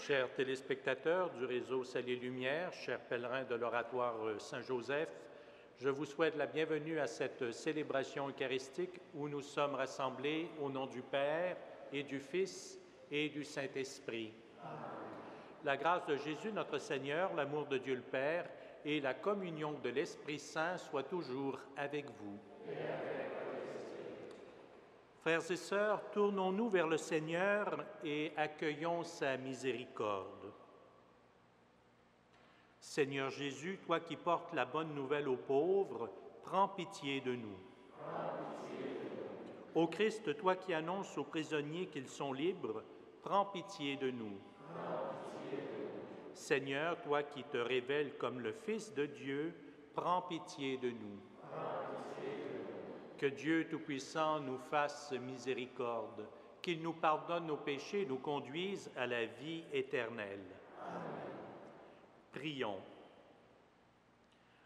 Chers téléspectateurs du réseau Salut Lumière, chers pèlerins de l'oratoire Saint-Joseph, je vous souhaite la bienvenue à cette célébration eucharistique où nous sommes rassemblés au nom du Père et du Fils et du Saint-Esprit. La grâce de Jésus notre Seigneur, l'amour de Dieu le Père et la communion de l'Esprit Saint soient toujours avec vous. Frères et sœurs, tournons-nous vers le Seigneur et accueillons sa miséricorde. Seigneur Jésus, toi qui portes la bonne nouvelle aux pauvres, prends pitié de nous. Ô Christ, toi qui annonces aux prisonniers qu'ils sont libres, prends pitié de nous. Seigneur, toi qui te révèles comme le Fils de Dieu, prends pitié de nous. Que Dieu Tout-Puissant nous fasse miséricorde, qu'il nous pardonne nos péchés et nous conduise à la vie éternelle. Amen. Prions.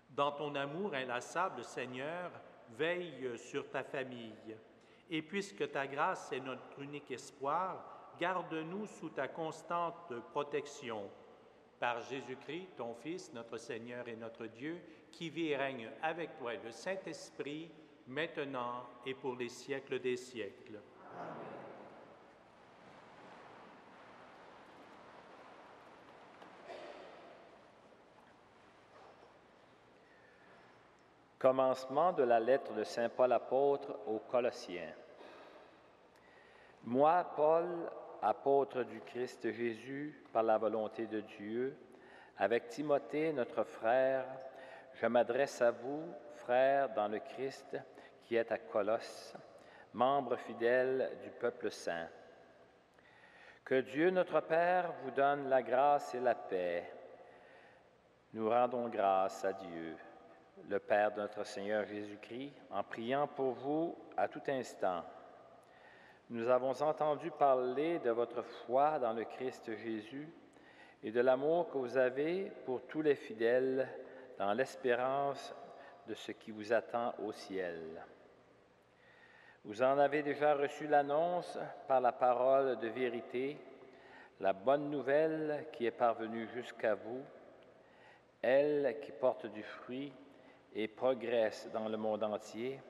Dans ton amour inlassable, Seigneur, veille sur ta famille. Et puisque ta grâce est notre unique espoir, garde-nous sous ta constante protection. Par Jésus-Christ, ton Fils, notre Seigneur et notre Dieu, qui vit et règne avec toi et le Saint-Esprit, maintenant et pour les siècles des siècles. Amen. Commencement de la lettre de saint Paul apôtre aux Colossiens. Moi, Paul, apôtre du Christ Jésus, par la volonté de Dieu, avec Timothée, notre frère, je m'adresse à vous, frères dans le Christ, qui êtes à Colosse, membres fidèles du peuple saint. Que Dieu notre Père vous donne la grâce et la paix. Nous rendons grâce à Dieu, le Père de notre Seigneur Jésus-Christ, en priant pour vous à tout instant. Nous avons entendu parler de votre foi dans le Christ Jésus et de l'amour que vous avez pour tous les fidèles dans l'espérance de ce qui vous attend au ciel. Vous en avez déjà reçu l'annonce par la parole de vérité, la bonne nouvelle qui est parvenue jusqu'à vous, elle qui porte du fruit et progresse dans le monde entier.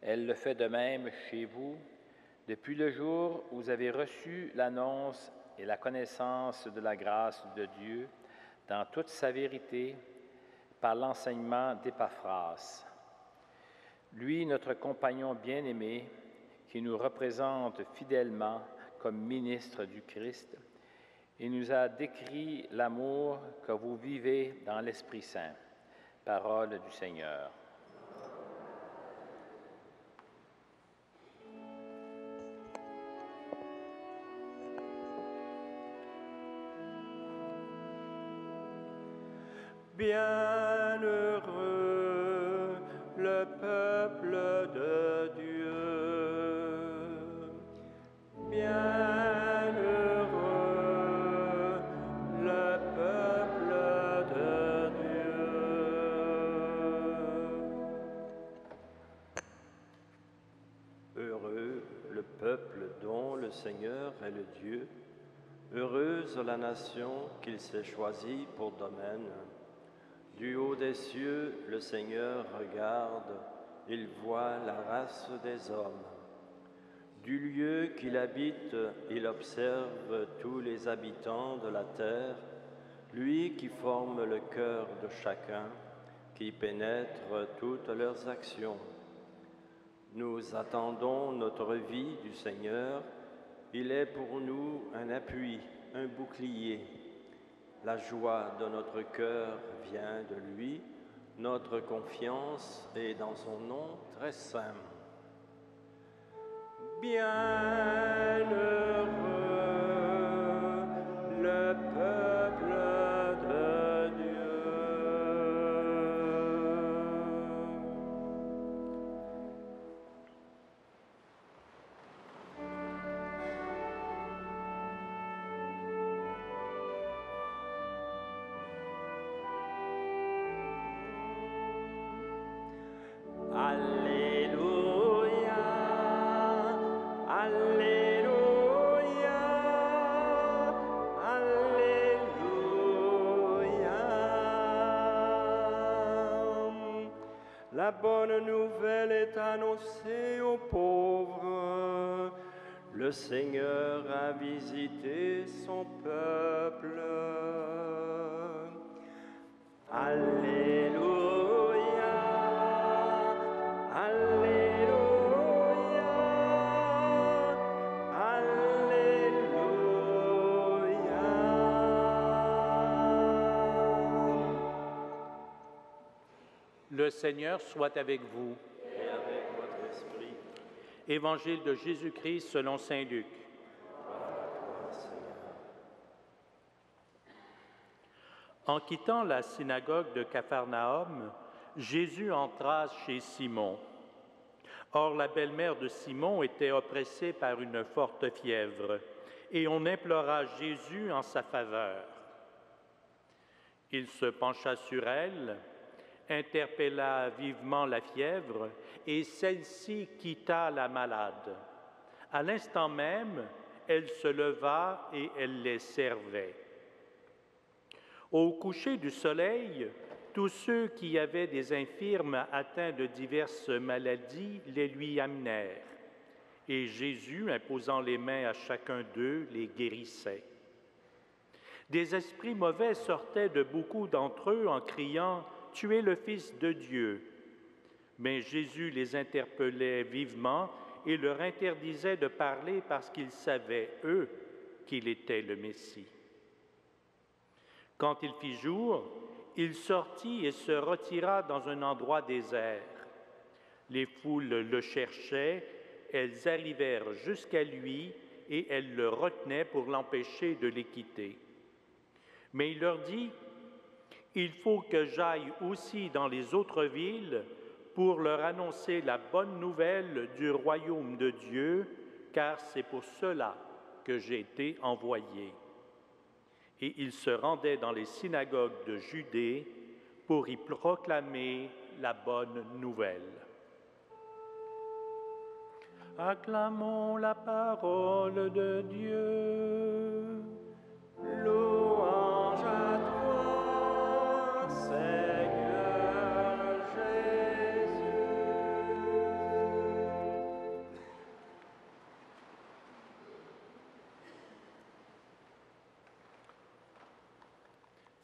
Elle le fait de même chez vous, depuis le jour où vous avez reçu l'annonce et la connaissance de la grâce de Dieu dans toute sa vérité, par l'enseignement d'Épaphras. Lui, notre compagnon bien-aimé, qui nous représente fidèlement comme ministre du Christ, il nous a décrit l'amour que vous vivez dans l'Esprit Saint. Parole du Seigneur. Bienheureux le peuple de Dieu. Bienheureux le peuple de Dieu. Heureux le peuple dont le Seigneur est le Dieu. Heureuse la nation qu'il s'est choisie pour domaine. Du haut des cieux, le Seigneur regarde, il voit la race des hommes. Du lieu qu'il habite, il observe tous les habitants de la terre, lui qui forme le cœur de chacun, qui pénètre toutes leurs actions. Nous attendons notre vie du Seigneur, il est pour nous un appui, un bouclier. La joie de notre cœur vient de lui, notre confiance est dans son nom très saint. Bienheureux le peuple de Dieu. Alléluia, Alléluia. La bonne nouvelle est annoncée aux pauvres. Le Seigneur a visité son peuple. Alléluia, Alléluia, Alléluia. Le Seigneur soit avec vous. Et avec votre esprit. Évangile de Jésus-Christ selon saint Luc. En quittant la synagogue de Capharnaüm, Jésus entra chez Simon. Or, la belle-mère de Simon était oppressée par une forte fièvre, et on implora Jésus en sa faveur. Il se pencha sur elle, interpella vivement la fièvre, et celle-ci quitta la malade. À l'instant même, elle se leva et elle les servait. Au coucher du soleil, tous ceux qui avaient des infirmes atteints de diverses maladies les lui amenèrent. Et Jésus, imposant les mains à chacun d'eux, les guérissait. Des esprits mauvais sortaient de beaucoup d'entre eux en criant « Tu es le Fils de Dieu ». Mais Jésus les interpellait vivement et leur interdisait de parler parce qu'ils savaient, eux, qu'il était le Messie. Quand il fit jour, il sortit et se retira dans un endroit désert. Les foules le cherchaient, elles arrivèrent jusqu'à lui et elles le retenaient pour l'empêcher de les quitter. Mais il leur dit, « Il faut que j'aille aussi dans les autres villes pour leur annoncer la bonne nouvelle du royaume de Dieu, car c'est pour cela que j'ai été envoyé. » Et il se rendait dans les synagogues de Judée pour y proclamer la bonne nouvelle. Acclamons la parole de Dieu. Louange à toi, Seigneur Jésus.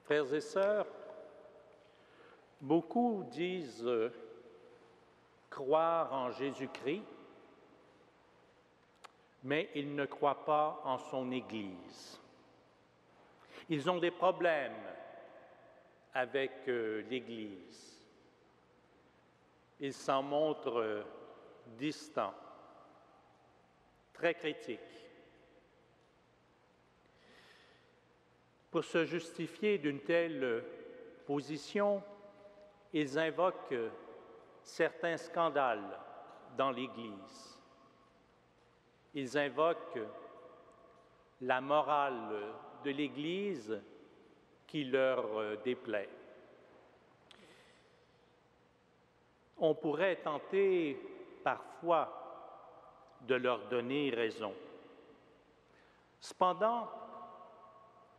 Frères et sœurs, beaucoup disent croire en Jésus-Christ, mais ils ne croient pas en son Église. Ils ont des problèmes avec l'Église. Ils s'en montrent distants, très critiques. Pour se justifier d'une telle position, ils invoquent certains scandales dans l'Église. Ils invoquent la morale de l'Église qui leur déplaît. On pourrait tenter parfois de leur donner raison. Cependant,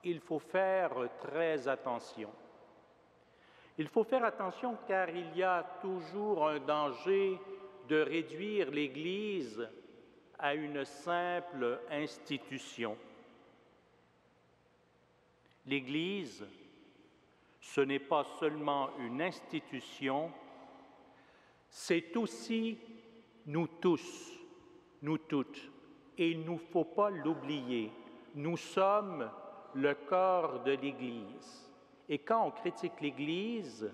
il faut faire très attention. Il faut faire attention car il y a toujours un danger de réduire l'Église à une simple institution. L'Église, ce n'est pas seulement une institution, c'est aussi nous tous, nous toutes. Et il ne nous faut pas l'oublier. Nous sommes le corps de l'Église. Et quand on critique l'Église,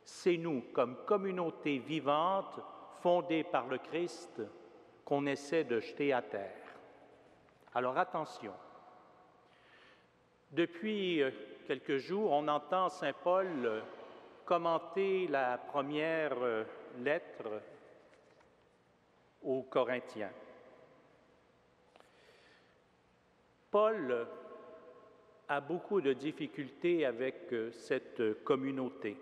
c'est nous, comme communauté vivante, fondée par le Christ, qu'on essaie de jeter à terre. Alors attention. Depuis quelques jours, on entend saint Paul commenter la première lettre aux Corinthiens. Paul a beaucoup de difficultés avec cette communauté.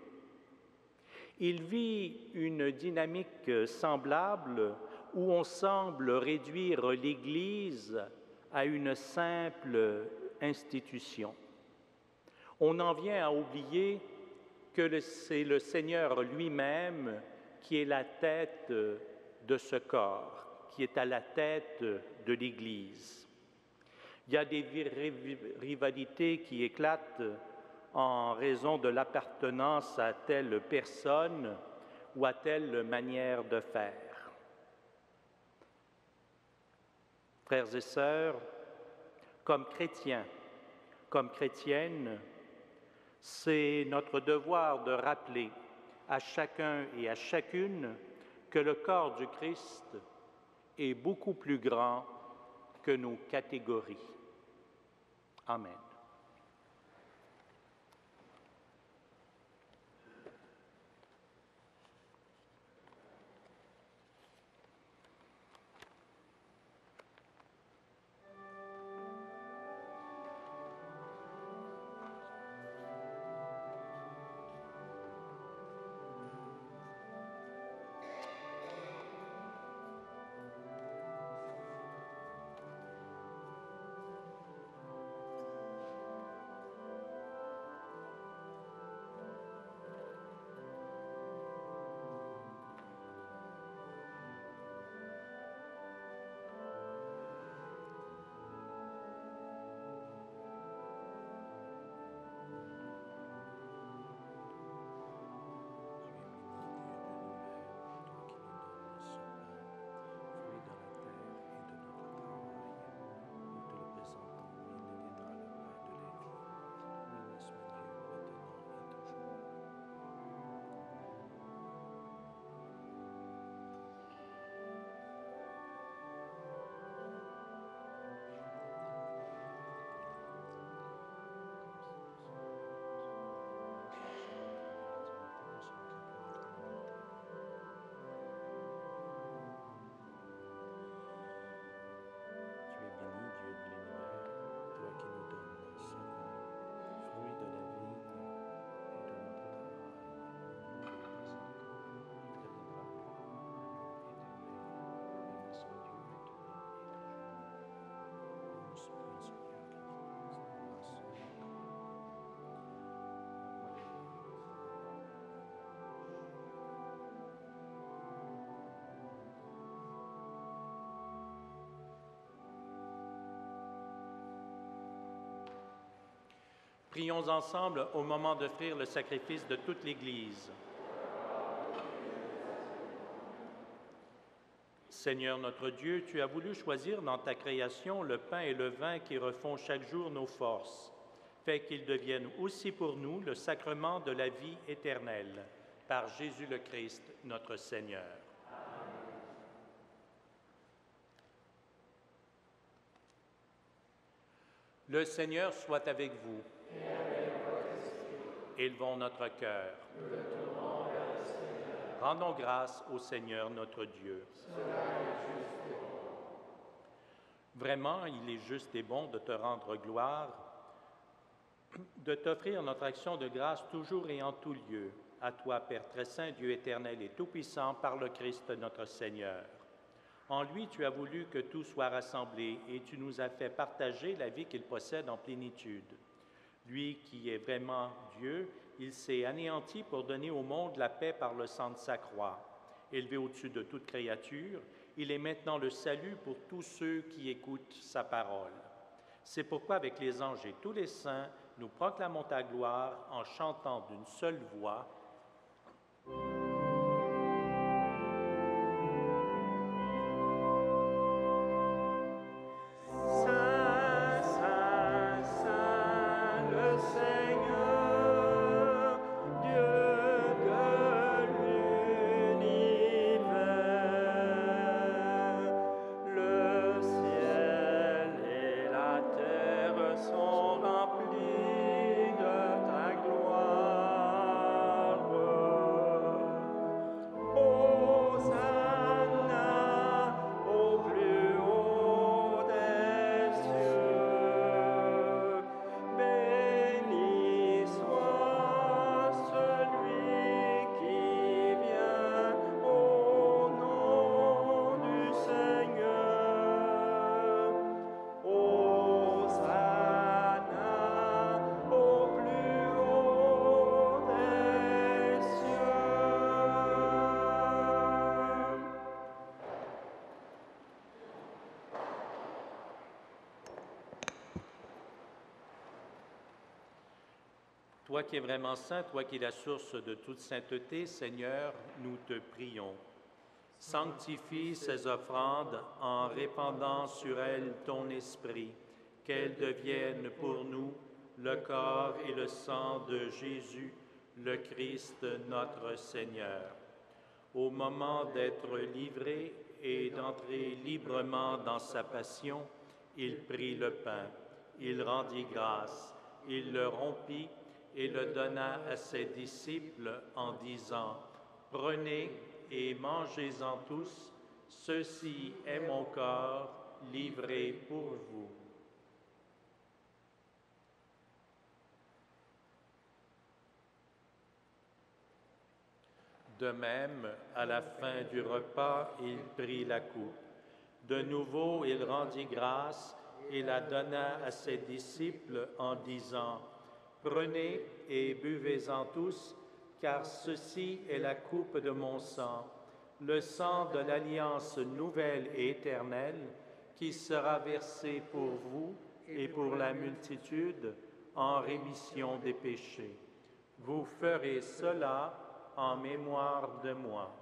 Il vit une dynamique semblable où on semble réduire l'Église à une simple institution. On en vient à oublier que c'est le Seigneur lui-même qui est la tête de ce corps, qui est à la tête de l'Église. Il y a des rivalités qui éclatent en raison de l'appartenance à telle personne ou à telle manière de faire. Frères et sœurs, comme chrétiens, comme chrétiennes, c'est notre devoir de rappeler à chacun et à chacune que le corps du Christ est beaucoup plus grand que nos catégories. Amen. Prions ensemble au moment d'offrir le sacrifice de toute l'Église. Seigneur notre Dieu, tu as voulu choisir dans ta création le pain et le vin qui refont chaque jour nos forces. Fais qu'ils deviennent aussi pour nous le sacrement de la vie éternelle. Par Jésus le Christ, notre Seigneur. Amen. Le Seigneur soit avec vous. Et avec votre esprit. Élevons notre cœur. Nous le tournons vers le Seigneur. Rendons grâce au Seigneur notre Dieu. Cela est juste et bon. Vraiment, il est juste et bon de te rendre gloire, de t'offrir notre action de grâce toujours et en tout lieu. À toi, Père très saint, Dieu éternel et tout-puissant, par le Christ notre Seigneur. En lui, tu as voulu que tout soit rassemblé et tu nous as fait partager la vie qu'il possède en plénitude. Lui qui est vraiment Dieu, il s'est anéanti pour donner au monde la paix par le sang de sa croix. Élevé au-dessus de toute créature, il est maintenant le salut pour tous ceux qui écoutent sa parole. C'est pourquoi, avec les anges et tous les saints, nous proclamons ta gloire en chantant d'une seule voix. Sont remplis de ta gloire. Toi qui es vraiment saint, toi qui es la source de toute sainteté, Seigneur, nous te prions. Sanctifie ces offrandes en répandant sur elles ton esprit, qu'elles deviennent pour nous le corps et le sang de Jésus, le Christ notre Seigneur. Au moment d'être livré et d'entrer librement dans sa passion, il prit le pain, il rendit grâce, il le rompit et le donna à ses disciples en disant, « Prenez et mangez-en tous, ceci est mon corps livré pour vous. » De même, à la fin du repas, il prit la coupe. De nouveau, il rendit grâce et la donna à ses disciples en disant, « Prenez et buvez-en tous, car ceci est la coupe de mon sang, le sang de l'alliance nouvelle et éternelle, qui sera versé pour vous et pour la multitude en rémission des péchés. Vous ferez cela en mémoire de moi. »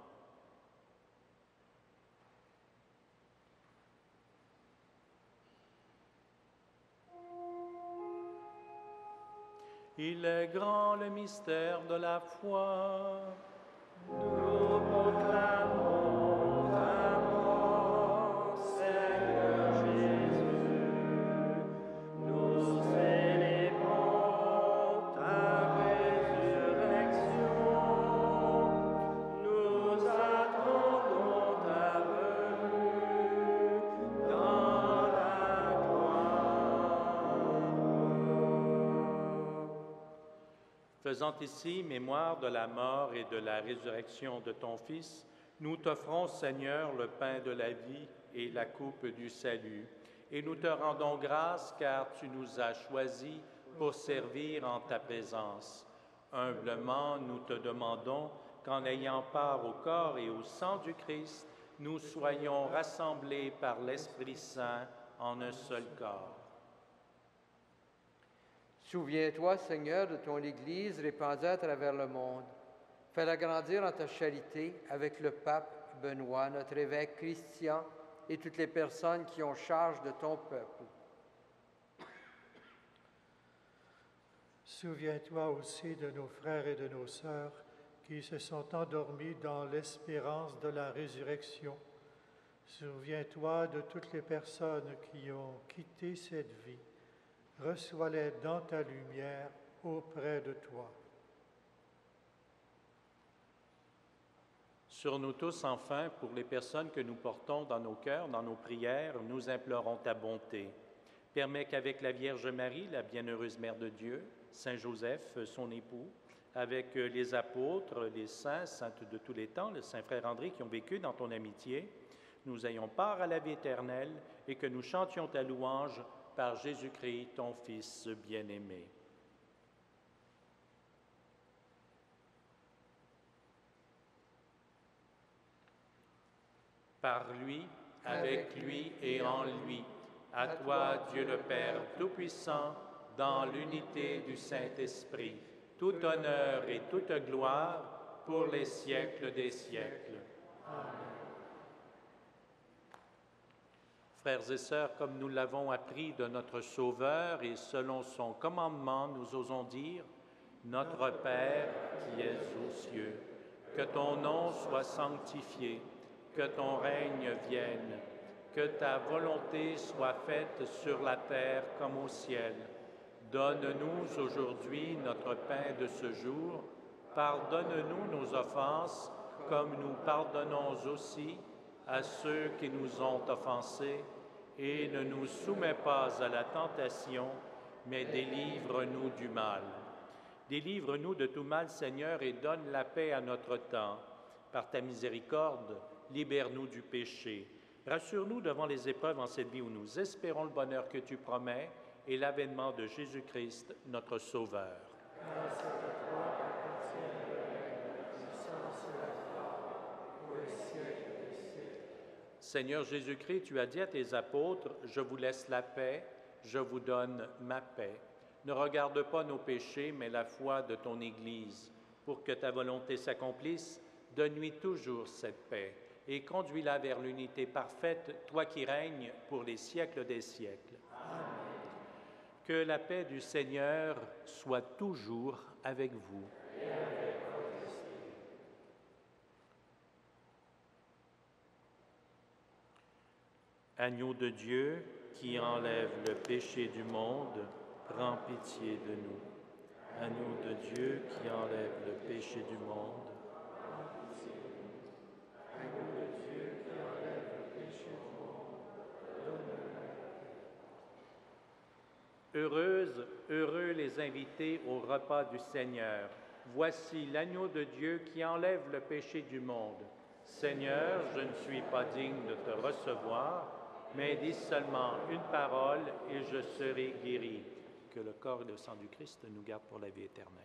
Il est grand le mystère de la foi. Nous proclamons ta mort, Seigneur Jésus. Nous célébrons ta résurrection. Nous attendons ta venue dans la gloire. Faisant ici mémoire de la mort et de la résurrection de ton Fils, nous t'offrons, Seigneur, le pain de la vie et la coupe du salut. Et nous te rendons grâce car tu nous as choisis pour servir en ta présence. Humblement, nous te demandons qu'en ayant part au corps et au sang du Christ, nous soyons rassemblés par l'Esprit Saint en un seul corps. Souviens-toi, Seigneur, de ton Église répandue à travers le monde. Fais-la grandir en ta charité avec le pape Benoît, notre évêque Christian et toutes les personnes qui ont charge de ton peuple. Souviens-toi aussi de nos frères et de nos sœurs qui se sont endormis dans l'espérance de la résurrection. Souviens-toi de toutes les personnes qui ont quitté cette vie. Reçois-les dans ta lumière auprès de toi. Sur nous tous, enfin, pour les personnes que nous portons dans nos cœurs, dans nos prières, nous implorons ta bonté. Permets qu'avec la Vierge Marie, la bienheureuse Mère de Dieu, Saint Joseph, son époux, avec les apôtres, les saints, saintes de tous les temps, le Saint Frère André, qui ont vécu dans ton amitié, nous ayons part à la vie éternelle et que nous chantions ta louange par Jésus-Christ, ton Fils bien-aimé. Par lui, avec lui et en lui, à toi, Dieu le Père Tout-Puissant, dans l'unité du Saint-Esprit, tout honneur et toute gloire pour les siècles des siècles. Amen. Frères et sœurs, comme nous l'avons appris de notre Sauveur et selon son commandement, nous osons dire, « Notre Père qui es aux cieux, que ton nom soit sanctifié, que ton règne vienne, que ta volonté soit faite sur la terre comme au ciel. Donne-nous aujourd'hui notre pain de ce jour. Pardonne-nous nos offenses, comme nous pardonnons aussi à ceux qui nous ont offensés. Et ne nous soumets pas à la tentation, mais délivre-nous du mal. Délivre-nous de tout mal, Seigneur, et donne la paix à notre temps. Par ta miséricorde, libère-nous du péché. Rassure-nous devant les épreuves en cette vie où nous espérons le bonheur que tu promets et l'avènement de Jésus-Christ, notre Sauveur. Grâce à toi, appartient le règne, la puissance et la gloire, pour les siècles des siècles. Seigneur Jésus-Christ, tu as dit à tes apôtres, « Je vous laisse la paix, je vous donne ma paix. Ne regarde pas nos péchés, mais la foi de ton Église. Pour que ta volonté s'accomplisse, donne-lui toujours cette paix et conduis-la vers l'unité parfaite, toi qui règnes pour les siècles des siècles. Amen. Que la paix du Seigneur soit toujours avec vous. Et avec votre esprit. Agneau de Dieu, qui enlève le péché du monde, prends pitié de nous. Agneau de Dieu, qui enlève le péché du monde, prends pitié de nous. Agneau de Dieu, qui enlève le péché du monde, donne-nous. Heureux les invités au repas du Seigneur. Voici l'agneau de Dieu qui enlève le péché du monde. Seigneur, je ne suis pas digne de te recevoir, mais dis seulement une parole et je serai guéri. Que le corps et le sang du Christ nous gardent pour la vie éternelle.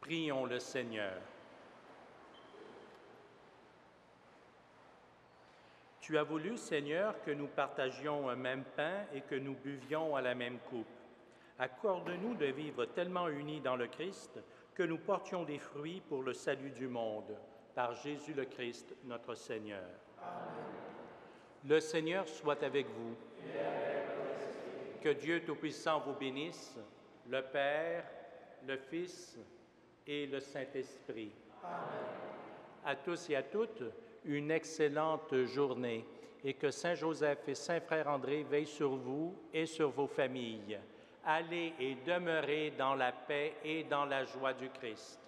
Prions le Seigneur. Tu as voulu, Seigneur, que nous partagions un même pain et que nous buvions à la même coupe. Accorde-nous de vivre tellement unis dans le Christ que nous portions des fruits pour le salut du monde. par Jésus le Christ, notre Seigneur. Le Seigneur soit avec vous. Que Dieu Tout-Puissant vous bénisse, le Père, le Fils et le Saint-Esprit. À tous et à toutes, une excellente journée et que Saint Joseph et Saint Frère André veillent sur vous et sur vos familles. Allez et demeurez dans la paix et dans la joie du Christ.